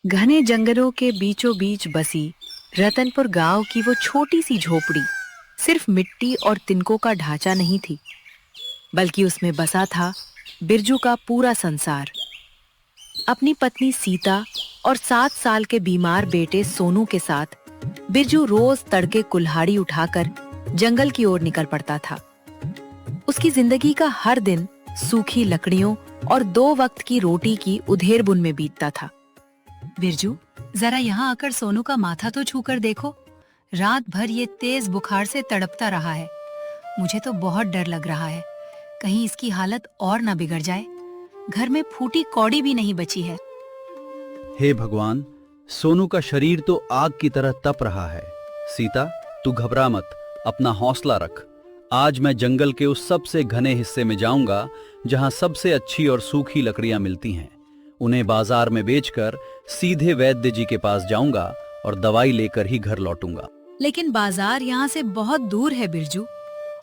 घने जंगलों के बीचों बीच बसी रतनपुर गांव की वो छोटी सी झोपड़ी सिर्फ मिट्टी और तिनकों का ढांचा नहीं थी, बल्कि उसमें बसा था बिरजू का पूरा संसार। अपनी पत्नी सीता और 7 साल के बीमार बेटे सोनू के साथ बिरजू रोज तड़के कुल्हाड़ी उठाकर जंगल की ओर निकल पड़ता था। उसकी जिंदगी का हर दिन सूखी लकड़ियों और 2 वक्त की रोटी की उधेड़-बुन में बीतता था। बिरजू, जरा यहाँ आकर सोनू का माथा तो छूकर देखो। रात भर ये तेज बुखार से तड़पता रहा है। मुझे तो बहुत डर लग रहा है, कहीं इसकी हालत और न बिगड़ जाए। घर में फूटी कौड़ी भी नहीं बची है। हे भगवान, सोनू का शरीर तो आग की तरह तप रहा है। सीता, तू घबरा मत, अपना हौसला रख। आज मैं जंगल के उस सबसे घने हिस्से में जाऊंगा जहां सबसे अच्छी और सूखी लकड़ियां मिलती हैं। उन्हें बाजार में बेचकर सीधे वैद्य जी के पास जाऊंगा और दवाई लेकर ही घर लौटूंगा। लेकिन बाजार यहाँ से बहुत दूर है बिरजू।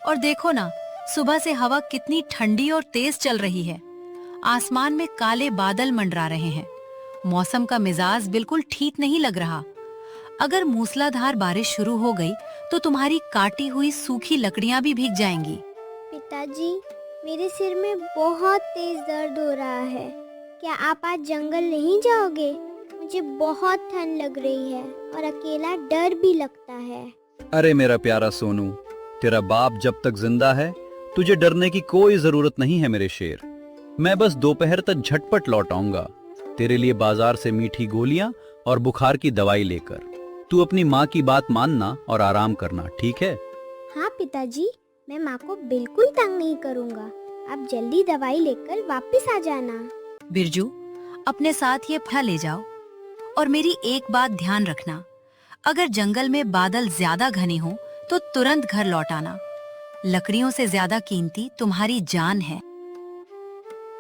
और देखो ना, सुबह से हवा कितनी ठंडी और तेज चल रही है। आसमान में काले बादल मंडरा रहे हैं। मौसम का मिजाज बिल्कुल ठीक नहीं लग रहा। अगर मूसलाधार बारिश शुरू हो गई तो तुम्हारी काटी हुई सूखी लकड़ियाँ भी भीग जाएंगी। पिताजी, मेरे सिर में बहुत तेज दर्द हो रहा है। क्या आप आज जंगल नहीं जाओगे? मुझे बहुत ठंड लग रही है और अकेला डर भी लगता है। अरे मेरा प्यारा सोनू, तेरा बाप जब तक जिंदा है तुझे डरने की कोई जरूरत नहीं है मेरे शेर। मैं बस दोपहर तक झटपट लौट आऊंगा, तेरे लिए बाजार से मीठी गोलियां और बुखार की दवाई लेकर। तू अपनी माँ की बात मानना और आराम करना, ठीक है? हाँ पिताजी, मैं माँ को बिल्कुल तंग नहीं करूँगा। आप जल्दी दवाई लेकर वापस आ जाना। बिरजू, अपने साथ ये फल ले जाओ और मेरी एक बात ध्यान रखना, अगर जंगल में बादल ज्यादा घने हों तो तुरंत घर लौट आना। लकड़ियों से ज्यादा कीमती तुम्हारी जान है।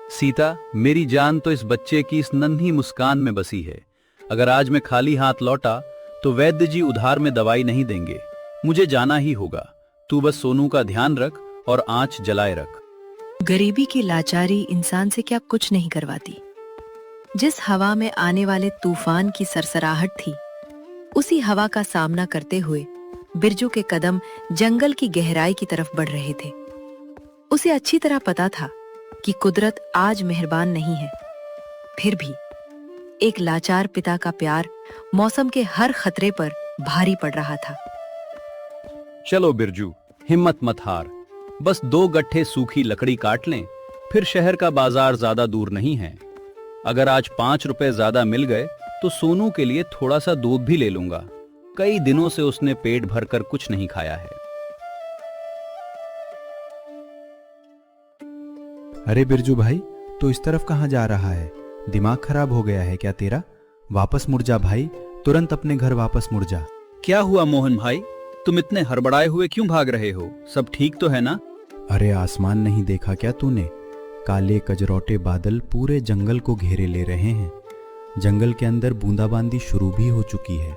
सीता, मेरी जान तो इस बच्चे की इस नन्ही मुस्कान में बसी है। अगर आज मैं खाली हाथ लौटा तो वैद्य जी उधार में दवाई नहीं देंगे। मुझे जाना ही होगा। तू बस सोनू का ध्यान रख और आंच जलाए रख। गरीबी की लाचारी इंसान से क्या कुछ नहीं करवाती। जिस हवा में आने वाले तूफान की सरसराहट थी, उसी हवा का सामना करते हुए बिरजू के कदम जंगल की गहराई की तरफ बढ़ रहे थे। उसे अच्छी तरह पता था कि कुदरत आज मेहरबान नहीं है, फिर भी एक लाचार पिता का प्यार मौसम के हर खतरे पर भारी पड़ रहा था। चलो बिरजू, हिम्मत मत हार। बस 2 गट्ठे सूखी लकड़ी काट लें, फिर शहर का बाजार ज्यादा दूर नहीं है। अगर आज 5 रुपए ज्यादा मिल गए तो सोनू के लिए थोड़ा सा दूध भी ले लूंगा। कई दिनों से उसने पेट भरकर कुछ नहीं खाया है। अरे बिरजू भाई, तो इस तरफ कहाँ जा रहा है? दिमाग खराब हो गया है क्या तेरा? वापस मुड़ जा भाई, तुरंत अपने घर वापस मुड़ जा। क्या हुआ मोहन भाई, तुम इतने हड़बड़ाए हुए क्यों भाग रहे हो? सब ठीक तो है ना? अरे आसमान नहीं देखा क्या तूने? काले कजरौटे बादल पूरे जंगल को घेरे ले रहे हैं। जंगल के अंदर बूंदाबांदी शुरू भी हो चुकी है।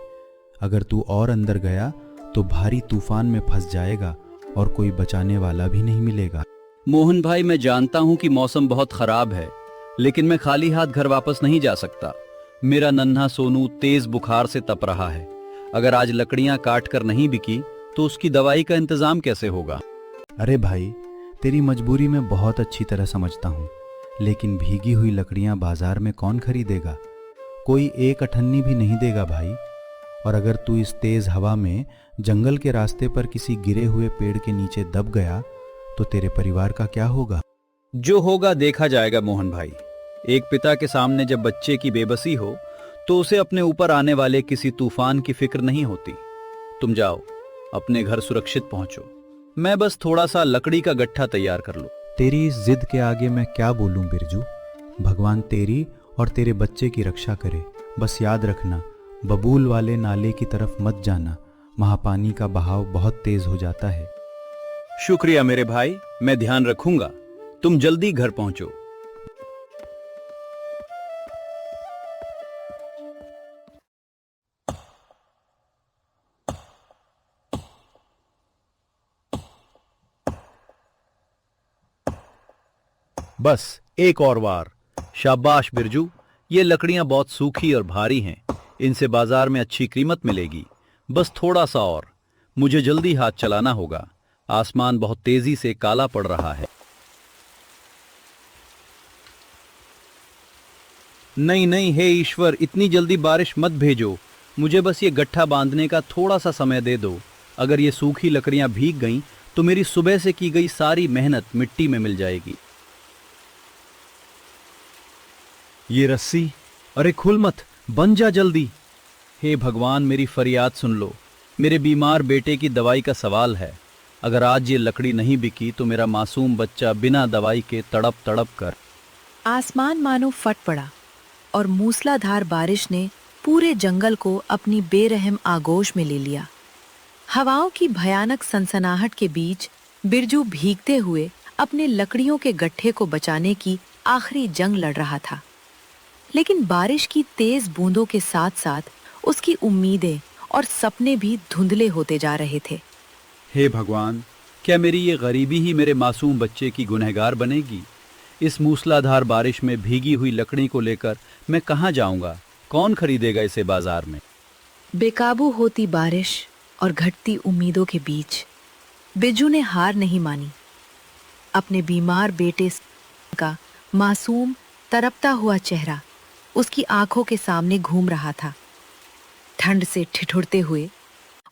अगर तू और अंदर गया तो भारी तूफान में फंस जाएगा और कोई बचाने वाला भी नहीं मिलेगा। मोहन भाई, मैं जानता हूं कि मौसम बहुत खराब है, लेकिन मैं खाली हाथ घर वापस नहीं जा सकता। मेरा नन्हा सोनू तेज बुखार से तप रहा है। अगर आज लकड़ियां काट कर नहीं बिकी तो उसकी दवाई का इंतजाम कैसे होगा? अरे भाई, तेरी मजबूरी मैं बहुत अच्छी तरह समझता हूँ, लेकिन भीगी हुई लकड़ियाँ बाजार में कौन खरीदेगा? कोई एक अठन्नी भी नहीं देगा भाई। और अगर तू इस तेज हवा में जंगल के रास्ते पर किसी गिरे हुए पेड़ के नीचे दब गया तो तेरे परिवार का क्या होगा? जो होगा देखा जाएगा मोहन भाई। एक पिता के सामने जब बच्चे की बेबसी हो तो उसे अपने ऊपर आने वाले किसी तूफान की फिक्र नहीं होती। तुम जाओ, अपने घर सुरक्षित पहुंचो। मैं बस थोड़ा सा लकड़ी का गट्ठा तैयार कर लूं। तेरी इस जिद के आगे मैं क्या बोलूं बिरजू। भगवान तेरी और तेरे बच्चे की रक्षा करे। बस याद रखना, बबूल वाले नाले की तरफ मत जाना, वहां पानी का बहाव बहुत तेज हो जाता है। शुक्रिया मेरे भाई, मैं ध्यान रखूंगा। तुम जल्दी घर पहुंचो। बस एक और बार। शाबाश बिरजू, ये लकड़ियां बहुत सूखी और भारी हैं। इनसे बाजार में अच्छी कीमत मिलेगी। बस थोड़ा सा और, मुझे जल्दी हाथ चलाना होगा। आसमान बहुत तेजी से काला पड़ रहा है। नहीं नहीं, हे ईश्वर, इतनी जल्दी बारिश मत भेजो। मुझे बस ये गट्ठा बांधने का थोड़ा सा समय दे दो। अगर ये सूखी लकड़ियां भीग गईं तो मेरी सुबह से की गई सारी मेहनत मिट्टी में मिल जाएगी। ये रस्सी, अरे खुल मत, बन जा जल्दी। हे भगवान, मेरी फरियाद सुन लो। मेरे बीमार बेटे की दवाई का सवाल है। अगर आज ये लकड़ी नहीं बिकी तो मेरा मासूम बच्चा बिना दवाई के तड़प तड़प कर। आसमान मानो फट पड़ा और मूसलाधार बारिश ने पूरे जंगल को अपनी बेरहम आगोश में ले लिया। हवाओं की भयानक सनसनाहट के बीच बिरजू भीगते हुए अपने लकड़ियों के गट्ठे को बचाने की आखिरी जंग लड़ रहा था। लेकिन बारिश की तेज बूंदों के साथ साथ उसकी उम्मीदें और सपने भी धुंधले होते जा रहे थे। हे भगवान, क्या मेरी ये गरीबी ही मेरे मासूम बच्चे की गुनहगार बनेगी? इस मूसलाधार बारिश में भीगी हुई लकड़ी को लेकर मैं कहाँ जाऊंगा? कौन खरीदेगा इसे बाजार में? बेकाबू होती बारिश और घटती उम्मीदों के बीच बिरजू ने हार नहीं मानी। अपने बीमार बेटे का मासूम तरपता हुआ चेहरा उसकी आंखों के सामने घूम रहा था। ठंड से ठिठुरते हुए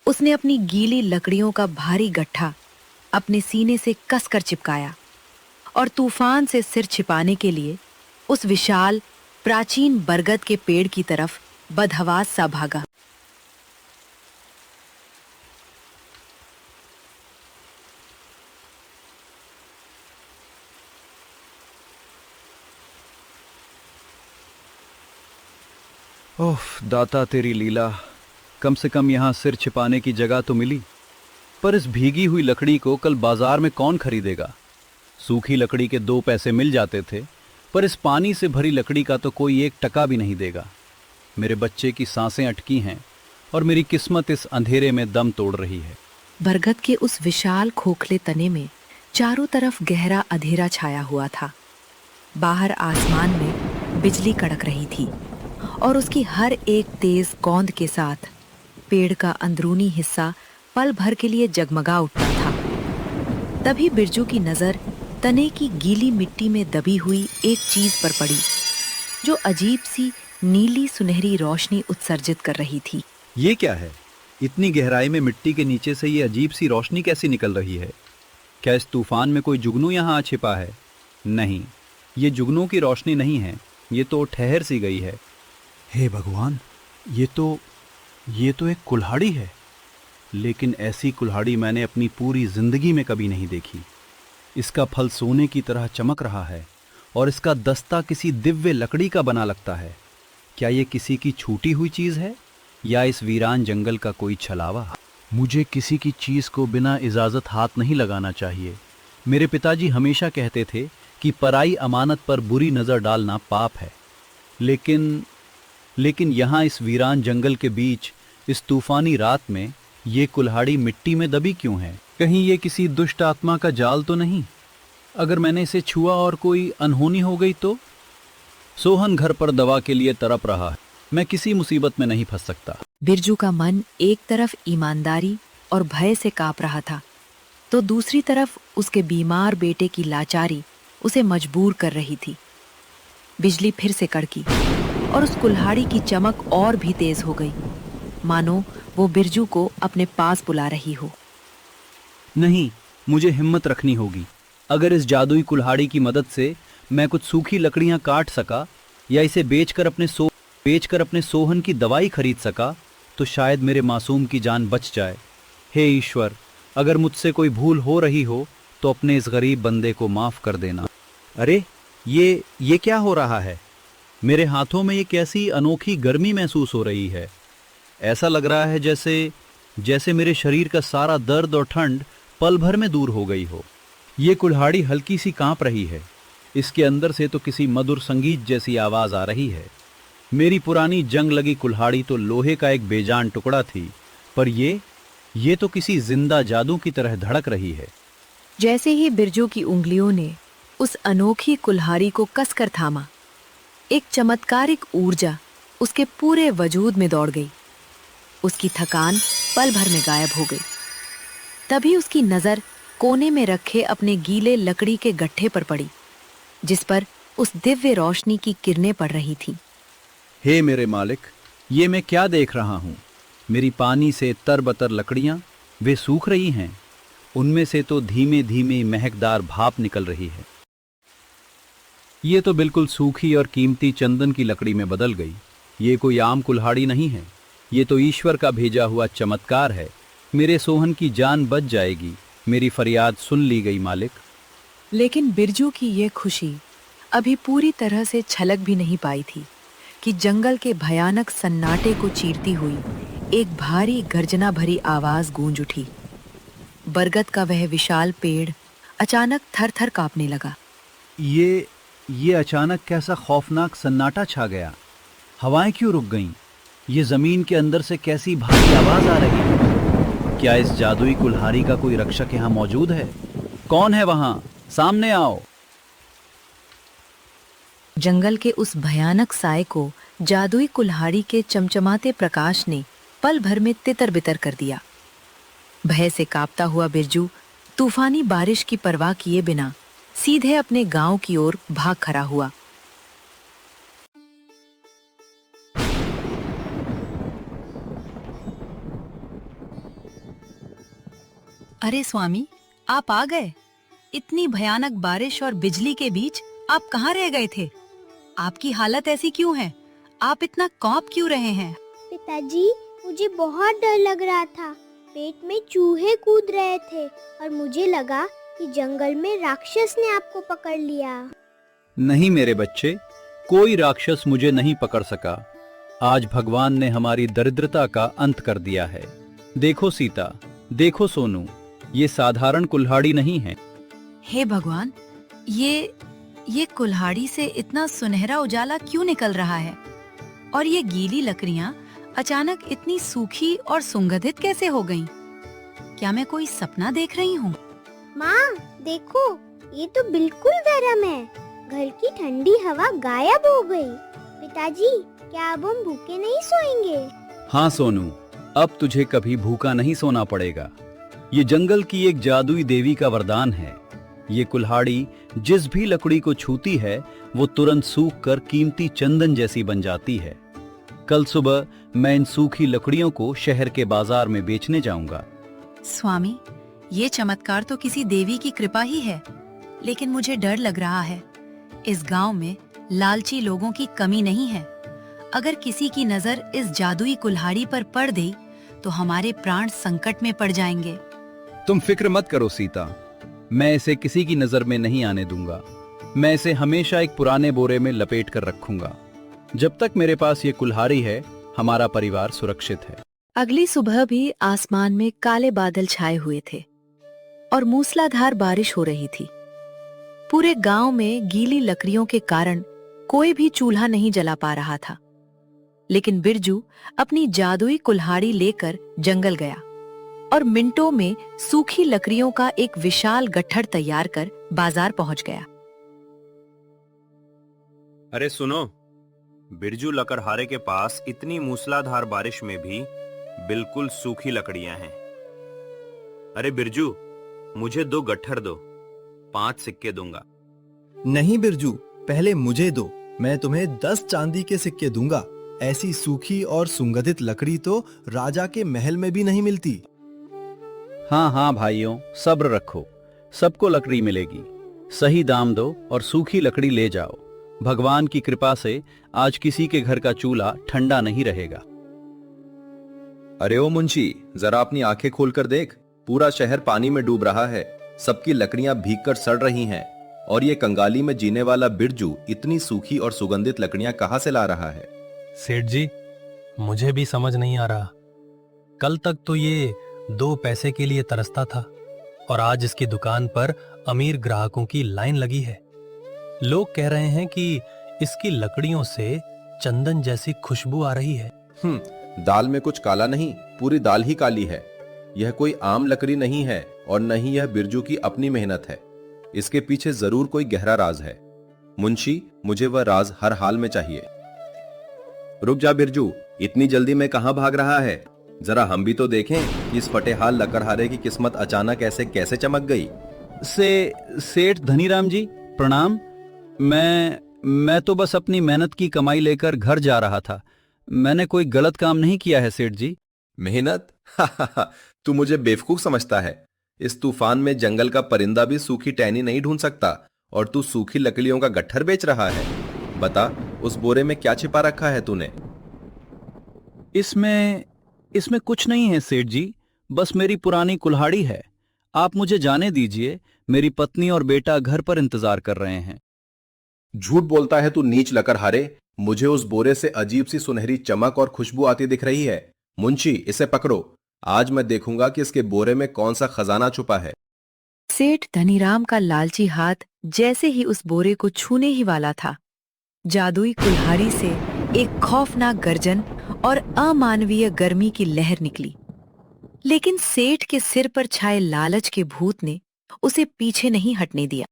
उसने अपनी गीली लकड़ियों का भारी गट्ठा अपने सीने से कसकर चिपकाया और तूफान से सिर छिपाने के लिए उस विशाल प्राचीन बरगद के पेड़ की तरफ बदहवास सा भागा। ओफ दाता, तेरी लीला। कम से कम यहाँ सिर छिपाने की जगह तो मिली। पर इस भीगी हुई लकड़ी को कल बाजार में कौन खरीदेगा? सूखी लकड़ी के 2 पैसे मिल जाते थे, पर इस पानी से भरी लकड़ी का तो कोई 1 टका भी नहीं देगा। मेरे बच्चे की सांसें अटकी हैं और मेरी किस्मत इस अंधेरे में दम तोड़ रही है। बरगद के उस विशाल खोखले तने में चारों तरफ गहरा अंधेरा छाया हुआ था। बाहर आसमान में बिजली कड़क रही थी और उसकी हर एक तेज कौंद के साथ पेड़ का अंदरूनी हिस्सा पल भर के लिए जगमगा उठता था। तभी बिरजू की नजर तने की गीली मिट्टी में दबी हुई एक चीज पर पड़ी जो अजीब सी नीली सुनहरी रोशनी उत्सर्जित कर रही थी। ये क्या है? इतनी गहराई में मिट्टी के नीचे से ये अजीब सी रोशनी कैसी निकल रही है? क्या इस तूफान में कोई जुगनू यहाँ आ छिपा है? नहीं, ये जुगनू की रोशनी नहीं है, ये तो ठहर सी गई है। हे भगवान, ये तो एक कुल्हाड़ी है। लेकिन ऐसी कुल्हाड़ी मैंने अपनी पूरी जिंदगी में कभी नहीं देखी। इसका फल सोने की तरह चमक रहा है और इसका दस्ता किसी दिव्य लकड़ी का बना लगता है। क्या ये किसी की छूटी हुई चीज है या इस वीरान जंगल का कोई छलावा? मुझे किसी की चीज को बिना इजाजत हाथ नहीं लगाना चाहिए। मेरे पिताजी हमेशा कहते थे कि पराई अमानत पर बुरी नजर डालना पाप है। लेकिन यहाँ इस वीरान जंगल के बीच इस तूफानी रात में ये कुल्हाड़ी मिट्टी में दबी क्यों है? कहीं ये किसी दुष्ट आत्मा का जाल तो नहीं? अगर मैंने इसे छुआ और कोई अनहोनी हो गई तो? सोहन घर पर दवा के लिए तड़प रहा है। मैं किसी मुसीबत में नहीं फंस सकता। बिरजू का मन एक तरफ ईमानदारी और भय से कांप रहा था तो दूसरी तरफ उसके बीमार बेटे की लाचारी उसे मजबूर कर रही थी। बिजली फिर से कड़की और उस कुल्हाड़ी की चमक और भी तेज हो गई, मानो वो बिरजू को अपने पास बुला रही हो। नहीं, मुझे हिम्मत रखनी होगी। अगर इस जादुई कुल्हाड़ी की मदद से मैं कुछ सूखी लकड़ियां काट सका या इसे बेचकर अपने सोहन की दवाई खरीद सका तो शायद मेरे मासूम की जान बच जाए। हे ईश्वर, अगर मुझसे कोई भूल हो रही हो तो अपने इस गरीब बंदे को माफ कर देना। अरे ये क्या हो रहा है? मेरे हाथों में ये कैसी अनोखी गर्मी महसूस हो रही है। ऐसा लग रहा है जैसे मेरे शरीर का सारा दर्द और ठंड पल भर में दूर हो गई हो। ये कुल्हाड़ी हल्की सी कांप रही है। इसके अंदर से तो किसी मधुर संगीत जैसी आवाज आ रही है। मेरी पुरानी जंग लगी कुल्हाड़ी तो लोहे का एक बेजान टुकड़ा थी, पर ये तो किसी जिंदा जादू की तरह धड़क रही है। जैसे ही बिरजू की उंगलियों ने उस अनोखी कुल्हाड़ी को कसकर थामा, एक चमत्कारिक ऊर्जा उसके पूरे वजूद में दौड़ गई। उसकी थकान पल भर में गायब हो गई। तभी उसकी नजर कोने में रखे अपने गीले लकड़ी के गट्ठे पर पड़ी, जिस पर उस दिव्य रोशनी की किरणें पड़ रही थीं। हे मेरे मालिक, ये मैं क्या देख रहा हूँ? मेरी पानी से तरबतर लकड़ियां, वे सूख रही हैं। उनमें से तो धीमे धीमे महकदार भाप निकल रही है। ये तो बिल्कुल सूखी और कीमती चंदन की लकड़ी में बदल गई। ये कोई आम कुल्हाड़ी नहीं है, ये तो ईश्वर का भेजा हुआ चमत्कार है। मेरे सोहन की जान बच जाएगी। मेरी फरियाद सुन ली गई मालिक। लेकिन बिरजू की ये खुशी अभी पूरी तरह से छलक भी नहीं पाई थी कि जंगल के भयानक सन्नाटे को चीरती हुई एक भारी गर्जना भरी आवाज गूंज उठी। बरगद का वह विशाल पेड़ अचानक थर-थर कांपने लगा। ये अचानक कैसा खौफनाक सन्नाटा छा गया? हवाएं क्यों रुक गईं? ये जमीन के अंदर से कैसी भारी आवाज आ रही है? क्या इस जादुई कुल्हाड़ी का कोई रक्षक यहाँ मौजूद है? कौन है वहां? सामने आओ। जंगल के उस भयानक साए को जादुई कुल्हाड़ी के चमचमाते प्रकाश ने पल भर में तितर-बितर कर दिया। भय से कांपता हुआ बिरजू तूफानी बारिश की परवाह किए बिना सीधे अपने गांव की ओर भाग खड़ा हुआ। अरे स्वामी, आप आ गए। इतनी भयानक बारिश और बिजली के बीच आप कहाँ रह गए थे? आपकी हालत ऐसी क्यों है? आप इतना कांप क्यों रहे हैं? पिताजी, मुझे बहुत डर लग रहा था। पेट में चूहे कूद रहे थे और मुझे लगा कि जंगल में राक्षस ने आपको पकड़ लिया। नहीं मेरे बच्चे, कोई राक्षस मुझे नहीं पकड़ सका। आज भगवान ने हमारी दरिद्रता का अंत कर दिया है। देखो सीता, देखो सोनू, ये साधारण कुल्हाड़ी नहीं है। हे भगवान, ये कुल्हाड़ी से इतना सुनहरा उजाला क्यों निकल रहा है? और ये गीली लकड़ियाँ अचानक इतनी सूखी और सुगंधित कैसे हो गईं? क्या मैं कोई सपना देख रही हूँ? माँ, देखो, ये तो बिल्कुल गर्म है। घर की ठंडी हवा गायब हो गई। पिताजी, क्या अब हम भूखे नहीं सोएंगे? हाँ सोनू, अब तुझे कभी भूखा नहीं सोना पड़ेगा। ये जंगल की एक जादुई देवी का वरदान है। ये कुल्हाड़ी जिस भी लकड़ी को छूती है वो तुरंत सूख कर कीमती चंदन जैसी बन जाती है। कल सुबह मैं इन सूखी लकड़ियों को शहर के बाजार में बेचने जाऊंगा। स्वामी, ये चमत्कार तो किसी देवी की कृपा ही है, लेकिन मुझे डर लग रहा है। इस गांव में लालची लोगों की कमी नहीं है। अगर किसी की नजर इस जादुई कुल्हाड़ी पर पड़ गई तो हमारे प्राण संकट में पड़ जाएंगे। तुम फिक्र मत करो सीता, मैं इसे किसी की नजर में नहीं आने दूंगा। मैं इसे हमेशा एक पुराने बोरे में लपेट कर रखूंगा। जब तक मेरे पास ये कुल्हाड़ी है, हमारा परिवार सुरक्षित है। अगली सुबह भी आसमान में काले बादल छाए हुए थे और मूसलाधार बारिश हो रही थी। पूरे गांव में गीली लकड़ियों के कारण कोई भी चूल्हा नहीं जला पा रहा था। लेकिन बिरजू अपनी जादुई कुल्हाड़ी लेकर जंगल गया और मिनटों में सूखी लकड़ियों का एक विशाल गट्ठर तैयार कर बाजार पहुंच गया। अरे सुनो, बिरजू लकड़हारे के पास इतनी मूसलाधार बारिश में भी बिल्कुल सूखी लकड़ियां हैं। अरे बिरजू, मुझे 2 गट्ठर दो, 5 सिक्के दूंगा। नहीं बिरजू, पहले मुझे दो, मैं तुम्हें 10 चांदी के सिक्के दूंगा। ऐसी सूखी और सुगंधित लकड़ी तो राजा के महल में भी नहीं मिलती। हाँ हाँ भाइयों, सब्र रखो, सबको लकड़ी मिलेगी। सही दाम दो और सूखी लकड़ी ले जाओ। भगवान की कृपा से आज किसी के घर का चूल्हा ठंडा नहीं रहेगा। अरे ओ मुंशी, जरा अपनी आंखें खोलकर देख, पूरा शहर पानी में डूब रहा है। सबकी लकड़ियां भीगकर सड़ रही हैं और ये कंगाली में जीने वाला बिरजू इतनी सूखी और सुगंधित लकड़ियां कहां से ला रहा है? सेठ जी, मुझे भी समझ नहीं आ रहा। कल तक तो ये 2 पैसे के लिए तरसता था और आज इसकी दुकान पर अमीर ग्राहकों की लाइन लगी है। लोग कह रहे हैं कि इसकी लकड़ियों से चंदन जैसी खुशबू आ रही है। दाल में कुछ काला नहीं, पूरी दाल ही काली है। यह कोई आम लकड़ी नहीं है और न ही यह बिरजू की अपनी मेहनत है। इसके पीछे जरूर कोई गहरा राज है। मुंशी, मुझे वह राज हर हाल में चाहिए। रुक जा बिरजू, इतनी जल्दी में कहां भाग रहा है? जरा हम भी तो देखें कि इस फटेहाल लकड़हारे की किस्मत अचानक ऐसे कैसे चमक गई। सेठ धनीराम जी, प्रणाम। मैं तो बस अपनी मेहनत की कमाई लेकर घर जा रहा था। मैंने कोई गलत काम नहीं किया है सेठ जी। मेहनत? तू मुझे बेवकूफ समझता है? इस तूफान में जंगल का परिंदा भी सूखी टहनी नहीं ढूंढ सकता और तू सूखी लकड़ियों का गट्ठर बेच रहा है। बता, उस बोरे में क्या छिपा रखा है तूने? इसमें कुछ नहीं है सेठ जी, बस मेरी पुरानी कुल्हाड़ी है। आप मुझे जाने दीजिए, मेरी पत्नी और बेटा घर पर इंतजार कर रहे हैं। झूठ बोलता है तू नीच लकड़हारे। मुझे उस बोरे से अजीब सी सुनहरी चमक और खुशबू आती दिख रही है। मुंशी, इसे पकड़ो। आज मैं देखूंगा कि इसके बोरे में कौन सा खजाना छुपा है। सेठ धनीराम का लालची हाथ जैसे ही उस बोरे को छूने ही वाला था, जादुई कुल्हाड़ी से एक खौफनाक गर्जन और अमानवीय गर्मी की लहर निकली। लेकिन सेठ के सिर पर छाए लालच के भूत ने उसे पीछे नहीं हटने दिया।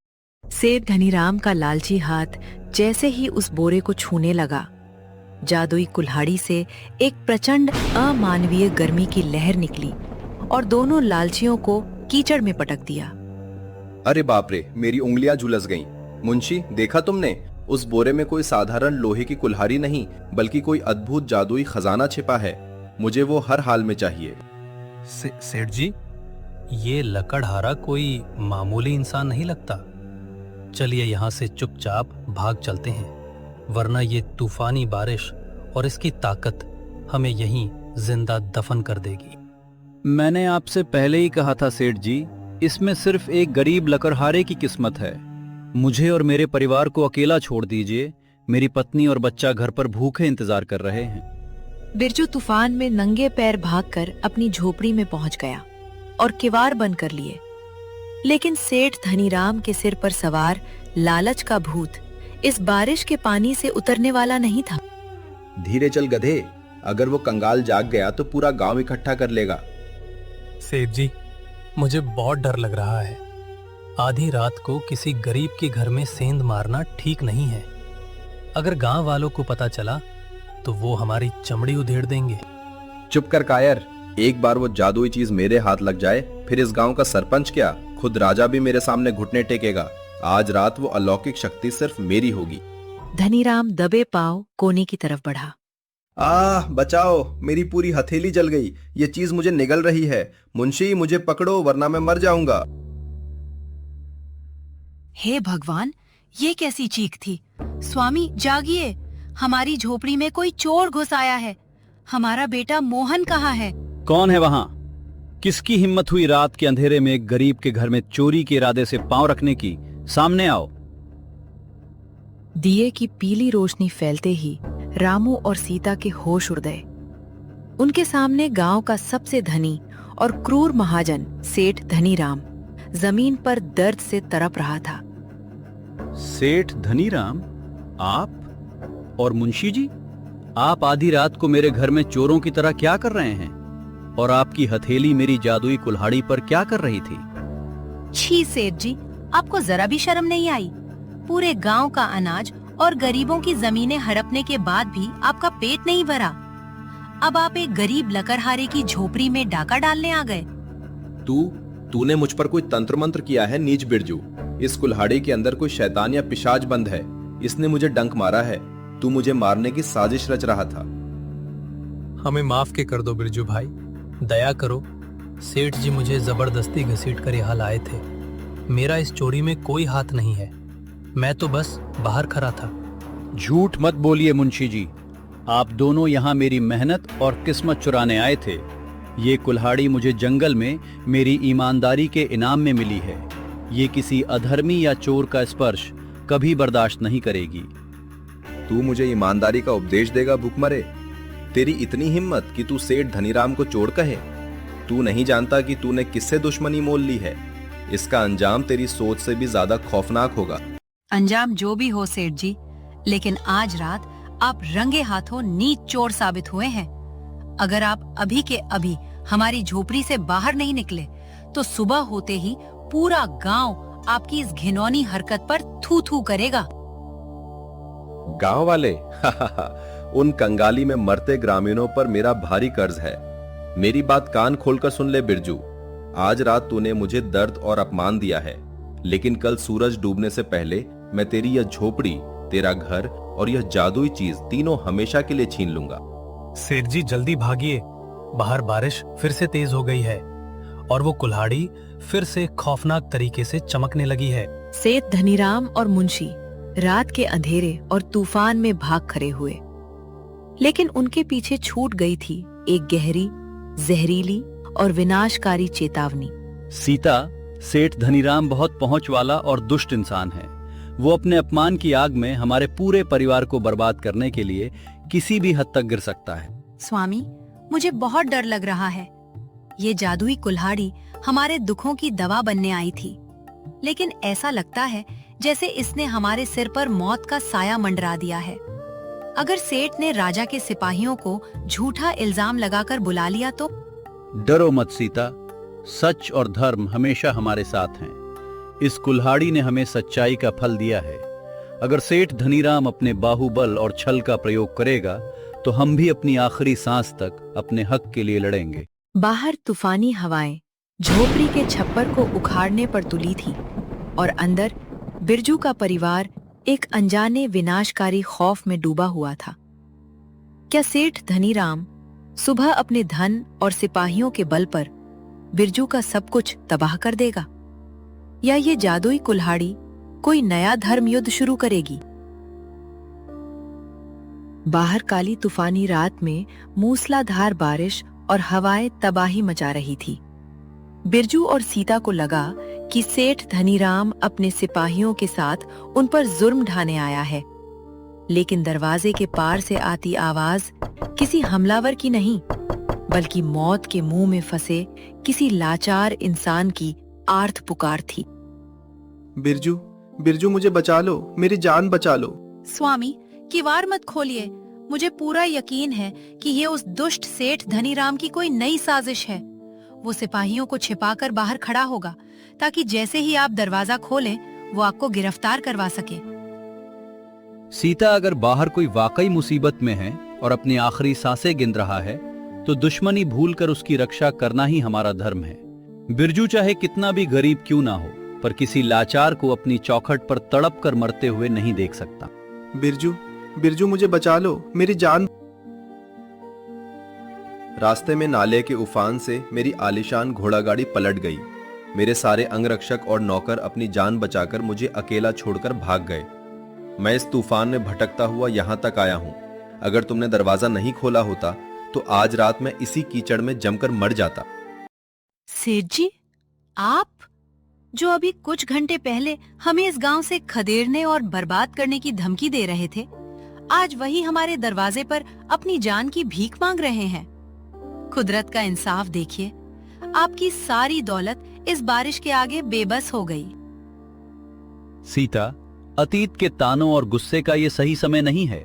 सेठ धनीराम का लालची हाथ जैसे ही उस बोरे को छूने लगा, जादुई कुल्हाड़ी से एक प्रचंड अमानवीय गर्मी की लहर निकली और दोनों लालचियों को कीचड़ में पटक दिया। अरे बाप रे, मेरी उंगलियां झुलस गईं। मुंशी, देखा तुमने? उस बोरे में कोई साधारण लोहे की कुल्हाड़ी नहीं, बल्कि कोई अद्भुत जादुई खजाना छिपा है। मुझे वो हर हाल में चाहिए। सेठ जी, ये लकड़हारा कोई मामूली इंसान नहीं लगता। चलिए यहाँ से चुपचाप भाग चलते हैं, वरना ये तूफानी बारिश और इसकी ताकत हमें यहीं जिंदा दफन कर देगी। मैंने आपसे पहले ही कहा था सेठ जी, इसमें सिर्फ एक गरीब लकड़हारे की किस्मत है। मुझे और मेरे परिवार को अकेला छोड़ दीजिए। मेरी पत्नी और बच्चा घर पर भूखे इंतजार कर रहे हैं। बिरजू तूफान में नंगे पैर भागकर अपनी झोपड़ी में पहुंच गया और किवाड़ बंद कर लिए। लेकिन सेठ धनीराम के सिर पर सवार लालच का भूत इस बारिश के पानी से उतरने वाला नहीं था। धीरे चल गधे, अगर वो कंगाल जाग गया तो पूरा गांव इकट्ठा कर लेगा। सेठ जी, मुझे बहुत डर लग रहा है। आधी रात को किसी गरीब के घर में सेंध मारना ठीक नहीं है। अगर गांव वालों को पता चला तो वो हमारी चमड़ी उधेड़ देंगे। चुप कर कायर, एक बार वो जादुई चीज मेरे हाथ लग जाए, फिर इस गांव का सरपंच क्या, खुद राजा भी मेरे सामने घुटने टेकेगा। आज रात वो अलौकिक शक्ति सिर्फ मेरी होगी। धनीराम दबे पांव कोने की तरफ बढ़ा। बचाओ, मेरी पूरी हथेली जल गई। ये चीज मुझे निगल रही है। मुंशी, मुझे पकड़ो वरना मैं मर जाऊंगा। हे भगवान, ये कैसी चीख थी? स्वामी जागिए, हमारी झोपड़ी में कोई चोर घुस आया है। हमारा बेटा मोहन कहाँ है? कौन है वहां? किसकी हिम्मत हुई रात के अंधेरे में एक गरीब के घर में चोरी के इरादे से पांव रखने की? सामने आओ। दिए की पीली रोशनी फैलते ही रामू और सीता के होश उड़ गए। उनके सामने गांव का सबसे धनी और क्रूर महाजन सेठ धनीराम जमीन पर दर्द से तड़प रहा था। सेठ धनीराम, आप और मुंशी जी, आप आधी रात को मेरे घर में चोरों की तरह क्या कर रहे हैं? और आपकी हथेली मेरी जादुई कुल्हाड़ी पर क्या कर रही थी? छी सेठ जी, आपको जरा भी शर्म नहीं आई? पूरे गांव का अनाज और गरीबों की जमीनें हड़पने के बाद भी आपका पेट नहीं भरा। अब आप एक गरीब लकड़हारे की झोपड़ी में डाका डालने आ गए। तूने मुझ पर कोई तंत्र मंत्र किया है नीच बिरजू। इस कुल्हाड़ी के अंदर कोई शैतान या पिशाच बंद है। इसने मुझे डंक मारा है। तू मुझे मारने की साजिश रच रहा था। हमें माफ के कर दो बिरजू भाई, दया करो। सेठ जी मुझे जबरदस्ती घसीट कर यहाँ लाए थे। मेरा इस चोरी में कोई हाथ नहीं है। मैं तो बस बाहर खड़ा था। झूठ मत बोलिए मुंशी जी, आप दोनों यहाँ मेरी मेहनत और किस्मत चुराने आए थे। ये कुल्हाड़ी मुझे जंगल में मेरी ईमानदारी के इनाम में मिली है। ये किसी अधर्मी या चोर का स्पर्श कभी बर्दाश्त नहीं करेगी। तू मुझे ईमानदारी का उपदेश देगा भूखमरे? तेरी इतनी हिम्मत कि तू सेठ धनीराम को चोर कहे? तू नहीं जानता कि तूने किससे दुश्मनी मोल ली है। इसका अंजाम तेरी सोच से भी ज्यादा खौफनाक होगा। अंजाम जो भी हो सेठ जी, लेकिन आज रात आप रंगे हाथों नीच चोर साबित हुए हैं। अगर आप अभी के अभी हमारी झोपड़ी से बाहर नहीं निकले तो सुबह होते ही पूरा गांव आपकी इस घिनौनी हरकत पर थू थू करेगा। गांव वाले? उन कंगाली में मरते ग्रामीणों पर मेरा भारी कर्ज है। मेरी बात कान खोलकर सुन ले बिरजू। आज रात तूने मुझे दर्द और अपमान दिया है, लेकिन कल सूरज डूबने से पहले मैं तेरी यह झोपड़ी, तेरा घर और यह जादुई चीज तीनों हमेशा के लिए छीन लूंगा। सेठ जी जल्दी भागिए, बाहर बारिश फिर से तेज हो गई है और वो कुल्हाड़ी फिर से खौफनाक तरीके से चमकने लगी है। सेठ धनीराम और मुंशी रात के अंधेरे और तूफान में भाग खड़े हुए, लेकिन उनके पीछे छूट गई थी एक गहरी, जहरीली और विनाशकारी चेतावनी। सीता, सेठ धनीराम बहुत पहुंच वाला और दुष्ट इंसान है। वो अपने अपमान की आग में हमारे पूरे परिवार को बर्बाद करने के लिए किसी भी हद तक गिर सकता है। स्वामी, मुझे बहुत डर लग रहा है। ये जादुई कुल्हाड़ी हमारे दुखों की दवा बनने आई थी, लेकिन ऐसा लगता है जैसे इसने हमारे सिर पर मौत का साया मंडरा दिया है। अगर सेठ ने राजा के सिपाहियों को झूठा इल्जाम लगाकर बुला लिया तो? डरो मत सीता, सच और धर्म हमेशा हमारे साथ हैं। इस कुल्हाड़ी ने हमें सच्चाई का फल दिया है। अगर सेठ धनीराम अपने बाहुबल और छल का प्रयोग करेगा तो हम भी अपनी आखिरी सांस तक अपने हक के लिए लड़ेंगे। बाहर तूफानी हवाएं झोपड़ी के छप्पर को उखाड़ने पर तुली थी और अंदर बिरजू का परिवार एक अनजाने विनाशकारी खौफ में डूबा हुआ था। क्या सेठ धनीराम सुबह अपने धन और सिपाहियों के बल पर बिरजू का सब कुछ तबाह कर देगा, या ये जादुई कुल्हाड़ी कोई नया धर्म युद्ध शुरू करेगी? बाहर काली तूफानी रात में मूसलाधार बारिश और हवाएं तबाही मचा रही थी। बिरजू और सीता को लगा कि सेठ धनीराम अपने सिपाहियों के साथ उन पर जुर्म ढाने आया है, लेकिन दरवाजे के पार से आती आवाज किसी हमलावर की नहीं, बल्कि मौत के मुंह में फंसे किसी लाचार इंसान की आर्त पुकार थी। बिरजू, बिरजू मुझे बचा लो, मेरी जान बचा लो। स्वामी, किवाड़ मत खोलिए। मुझे पूरा यकीन है कि ये उस दुष्ट सेठ धनीराम की कोई नई साजिश है। वो सिपाहियों को छिपाकर बाहर खड़ा होगा ताकि जैसे ही आप दरवाजा खोलें वो आपको गिरफ्तार करवा सके। सीता, अगर बाहर कोई वाकई मुसीबत में है और अपनी आखिरी सांसें गिन रहा है तो दुश्मनी भूलकर उसकी रक्षा करना ही हमारा धर्म है। बिरजू चाहे कितना भी गरीब क्यों ना हो, पर किसी लाचार को अपनी चौखट पर तड़प कर मरते हुए नहीं देख सकता। बिरजू, बिरजू मुझे बचा लो, मेरी जान। रास्ते में नाले के उफान से मेरी आलीशान घोड़ा गाड़ी पलट गई। मेरे सारे अंगरक्षक और नौकर अपनी जान बचाकर मुझे अकेला छोड़कर भाग गए। मैं इस तूफान में भटकता हुआ यहां तक आया हूं। अगर तुमने दरवाजा नहीं खोला होता तो आज रात मैं इसी कीचड़ में जमकर मर जाता। सेठ जी, आप जो अभी कुछ घंटे पहले हमें इस गांव से खदेड़ने और बर्बाद करने की धमकी दे रहे थे, आज वही हमारे दरवाजे पर अपनी जान की भीख मांग रहे हैं। कुदरत का इंसाफ देखिए, आपकी सारी दौलत इस बारिश के आगे बेबस हो गई। सीता, अतीत के तानों और गुस्से का ये सही समय नहीं है।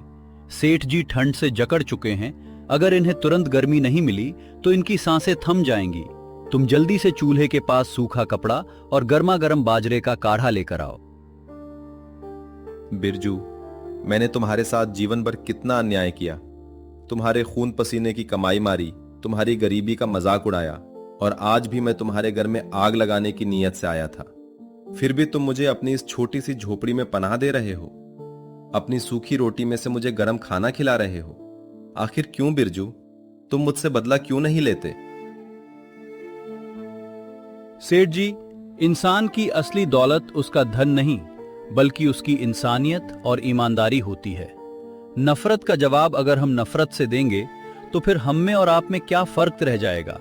सेठ जी ठंड से जकड़ चुके हैं। अगर इन्हें तुरंत गर्मी नहीं मिली तो इनकी सांसें थम जाएंगी। तुम जल्दी से चूल्हे के पास सूखा कपड़ा और गर्मा गर्म बाजरे का काढ़ा लेकर आओ। बिरजू, मैंने तुम्हारे साथ जीवन भर कितना अन्याय किया। तुम्हारे खून पसीने की कमाई मारी, तुम्हारी गरीबी का मजाक उड़ाया, और आज भी मैं तुम्हारे घर में आग लगाने की नीयत से आया था। फिर भी तुम मुझे अपनी इस छोटी सी झोपड़ी में पनाह दे रहे हो। अपनी सूखी रोटी में से मुझे गर्म खाना खिला रहे हो। आखिर क्यों बिरजू? तुम मुझसे बदला क्यों नहीं लेते? सेठ जी, इंसान की असली दौलत उसका धन नहीं, बल्कि उसकी इंसानियत और ईमानदारी होती है। नफरत का जवाब अगर हम नफरत से देंगे तो फिर हम में और आप में क्या फर्क रह जाएगा?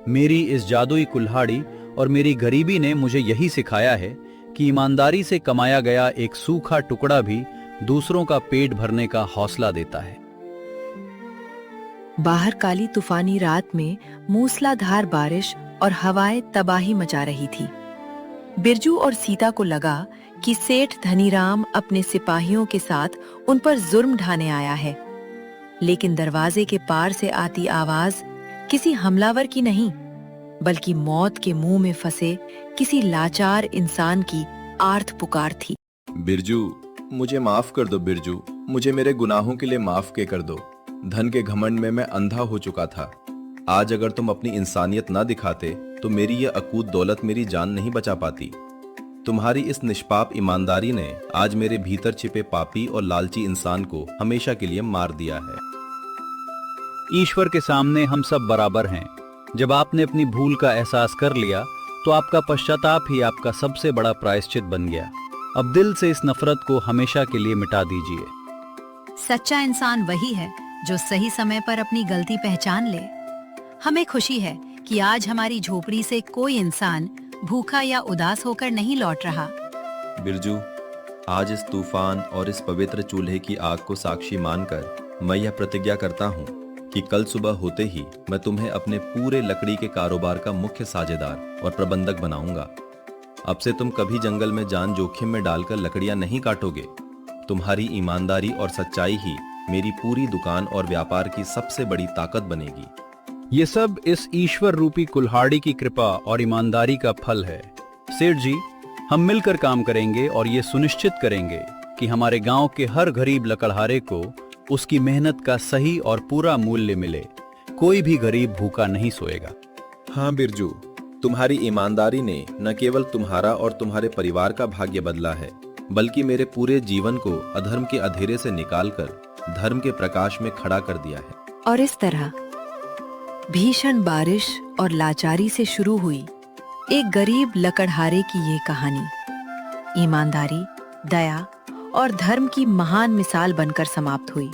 मेरी इस जादुई कुल्हाड़ी और मेरी गरीबी ने मुझे यही सिखाया है कि ईमानदारी से कमाया गया एक सूखा टुकड़ा भी दूसरों का पेट भरने का हौसला देता है। बाहर काली तूफानी रात में मूसलाधार बारिश और हवाएं तबाही मचा रही थी। बिरजू और सीता को लगा कि सेठ धनीराम अपने सिपाहियों के साथ उन पर जुर्म ढाने आया है, लेकिन दरवाजे के पार से आती आवाज किसी हमलावर की नहीं, बल्कि मौत के मुंह में फंसे किसी लाचार इंसान की आर्त पुकार थी। बिरजू, मुझे माफ कर दो बिरजू। मुझे मेरे गुनाहों के लिए माफ के कर दो। धन के घमंड में मैं अंधा हो चुका था। आज अगर तुम अपनी इंसानियत ना दिखाते तो मेरी यह अकूत दौलत मेरी जान नहीं बचा पाती। तुम्हारी इस निष्पाप ईमानदारी ने आज मेरे भीतर छिपे पापी और लालची इंसान को हमेशा के लिए मार दिया है। ईश्वर के सामने हम सब बराबर हैं। जब आपने अपनी भूल का एहसास कर लिया तो आपका पश्चाताप ही आपका सबसे बड़ा प्रायश्चित बन गया। अब दिल से इस नफरत को हमेशा के लिए मिटा दीजिए। सच्चा इंसान वही है जो सही समय पर अपनी गलती पहचान ले। हमें खुशी है कि आज हमारी झोपड़ी से कोई इंसान भूखा या उदास होकर नहीं लौट रहा। बिरजू, आज इस तूफान और इस पवित्र चूल्हे की आग को साक्षी मानकर मैं यह प्रतिज्ञा करता हूँ कि कल सुबह होते ही मैं तुम्हें अपने पूरे लकड़ी के कारोबार का मुख्य साझेदार और प्रबंधक बनाऊंगा। अब से तुम कभी जंगल में जान जोखिम में डालकर लकड़ियां नहीं काटोगे। तुम्हारी ईमानदारी और सच्चाई ही मेरी पूरी दुकान और व्यापार की सबसे बड़ी ताकत बनेगी। ये सब इस ईश्वर रूपी कुल्हाड़ी की कृपा और ईमानदारी का फल है। सेठ जी, हम मिलकर काम करेंगे और ये सुनिश्चित करेंगे कि हमारे गांव के हर गरीब लकड़हारे को उसकी मेहनत का सही और पूरा मूल्य मिले। कोई भी गरीब भूखा नहीं सोएगा। हाँ बिरजू, तुम्हारी ईमानदारी ने न केवल तुम्हारा और तुम्हारे परिवार का भाग्य बदला है, बल्कि मेरे पूरे जीवन को अधर्म के अंधेरे से निकालकर धर्म के प्रकाश में खड़ा कर दिया है। और इस तरह भीषण बारिश और लाचारी से शुरू हुई एक गरीब लकड़हारे की ये कहानी ईमानदारी, दया और धर्म की महान मिसाल बनकर समाप्त हुई।